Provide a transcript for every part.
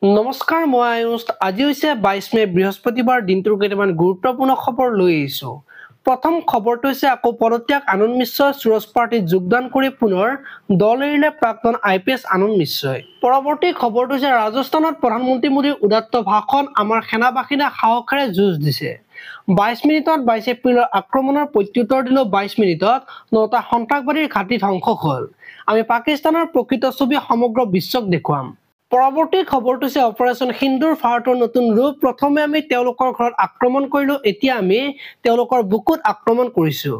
নমস্কাৰ মই আয়ুষ আজি হৈছে 22 মে বৃহস্পতিবাৰ দিনটোৰ কেইটামান গুৰুত্বপূৰ্ণ খবৰ লৈ আহিছো প্ৰথম খবৰটো হৈছে আকৌ পদত্যাগ আনন্দ মিশ্ৰ সুৰজ পাৰ্টিত যোগদান কৰি পুনৰ দল এৰিলে প্ৰাক্তন আইপিএছ আনন্দ মিশ্ৰই পৰৱৰ্তী খবৰটো হৈছে ৰাজস্থানত প্ৰধানমন্ত্ৰী মোদীৰ উদাত্ত ভাষণ আমাৰ সেনাবাহিনীয়ে সাহসেৰে যুঁজ দিছে 22 মিনিটত 22 এপ্ৰিলৰ আক্ৰমণৰ প্ৰত্যুত্তৰ দিলে 22 মিনিটত 9টা সন্ত্ৰাসবাদীৰ ঘাটি ধ্বংস হ'ল আমি পাকিস্তানৰ প্ৰকৃত ছবি সমগ্ৰ বিশ্বক দেখুৱাম পৰৱৰ্তী খবৰটো হৈছে অপাৰেচন সিন্দুৰ ভাৰতৰ নতুন ৰূপ প্ৰথমে আমি তেওঁলোকৰ ঘৰত আক্ৰমণ কৰিলো এতিয়া আমি তেওঁলোকৰ বুকুত আক্ৰমণ কৰিছো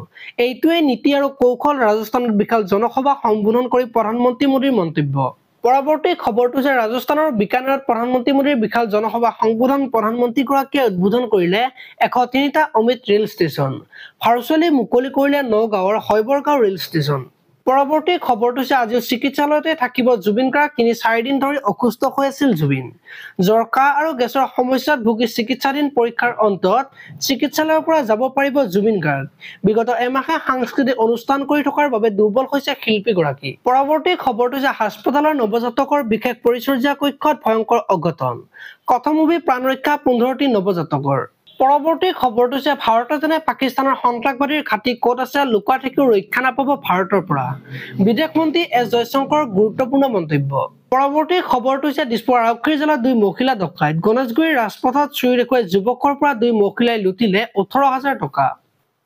এইটোৱে নীতি আৰু কৌশল ৰাজস্থানত বিশাল জনসভা সম্বোধন কৰি প্ৰধানমন্ত্ৰী মোদীৰ মন্তব্য পৰৱৰ্তী খবৰটো হৈছে ৰাজস্থানৰ বিকানেৰত প্ৰধানমন্ত্ৰী মোদীৰ বিশাল জনসভা সম্বোধন প্ৰধানমন্ত্ৰীগৰাকীয়ে উদ্বোধন কৰিলে 103টা অমৃত ৰেল ষ্টেচন ভাৰ্চুৱেলি মুকলি কৰিলে নগাঁৱৰ হৈবৰগাঁও ৰেল ষ্টেচন পৰৱৰ্তী খবৰটো হৈছে আজি চিকিৎসালয়তে থাকিব জুবিন গাৰ্গ 3-4 দিন ধৰি অসুস্থ হৈ আছিল জুবিন জৰকা আৰু গেছৰ সমস্যাত ভুগি চিকিৎসাধীন পৰীক্ষাৰ অন্তত চিকিৎসালয়ৰ পৰা যাব পাৰিব জুবিন গাৰ্গ বিগত এমাহে সাংস্কৃতিক অনুষ্ঠান কৰি থকাৰ বাবে দুৰ্বল হৈছে শিল্পীগৰাকী পৰৱৰ্তী খবৰটো হৈছে হাস্পতালৰ নৱজাতকৰ বিশেষ পৰিচৰ্যা কক্ষত ভয়ংকৰ অঘটন কথমোভি প্ৰাণৰক্ষা 15টি নৱজাতকৰ পৰৱৰ্তী খবৰটো হৈছে ভাৰতে যেনে পাকিস্তানৰ সন্ত্ৰাসবাদীৰ ঘাটি ক'ত আছে লুকা থাকিও ৰক্ষা নাপাব ভাৰতৰ পৰা বিদেশ মন্ত্ৰী এছ জয়শংকৰ গুৰুত্বপূৰ্ণ মন্তব্য পৰৱৰ্তী খবৰটো হৈছে দিছপুৰ আৰক্ষীৰ জিলাত 2 মহিলা ডকাইত গণেশগুৰিৰ ৰাজপথত চুৰি দেখুৱাই যুৱকৰ পৰা 2 মহিলাই লুটিলে 18,000 টকা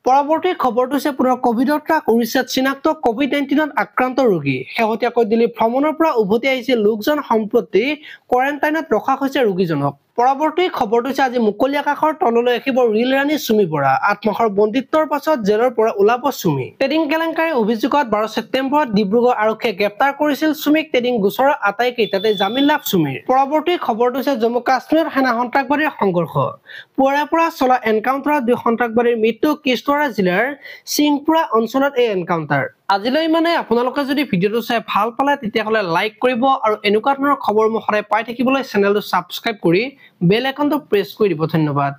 পৰৱৰ্তী খবৰটো হৈছে পুনৰ কোভিডৰ ট্ৰাক উৰিষ্যাত চিনাক্ত কোভিড-19ত আক্ৰান্ত ৰোগী শেহতীয়াকৈ দিল্লী ভ্ৰমণৰ পৰা উভতি আহিছে লোকজন সম্প্ৰতি কোৱাৰেণ্টাইনত ৰখা হৈছে ৰোগীজনক পৰৱৰ্তী খবৰটো হৈছে আজি মুকলি আকাশৰ তললৈ আহিব ৰিল ৰাণী সুমি বৰা 8 মাহৰ বন্দিত্বৰ পাছত জেলৰ পৰা ওলাব সুমি ট্ৰেডিং কেলেংকাৰী অভিযোগত 12 ছেপ্টেম্বৰত ডিব্ৰুগড় আৰক্ষীয়ে গ্ৰেপ্তাৰ কৰিছিল সুমিক ট্ৰেডিং গোচৰৰ আটাইকেইটাতে জামিন লাভ সুমিৰ পৰৱৰ্তী খবৰটো হৈছে জম্মু কাশ্মীৰত সেনা সন্ত্ৰাসবাদীৰ সংঘৰ্ষ পুৱাৰে পৰা চলা এনকাউণ্টাৰত 2 সন্ত্ৰাসবাদীৰ মৃত্যু কিস্তৱাড়া জিলাৰ সিংপুৰা অঞ্চলত এই এনকাউণ্টাৰ আজিলৈ মানে আপোনালোকে যদি ভিডিওটো চাই ভাল পালে তেতিয়াহলে লাইক কৰিব আৰু এনেকুৱা ধৰণৰ খবৰ মই সদায় পাই থাকিবলৈ চেনেলটো সাবস্ক্ৰাইব কৰি বেল আইকনটো প্ৰেছ কৰি দিব ধন্যবাদ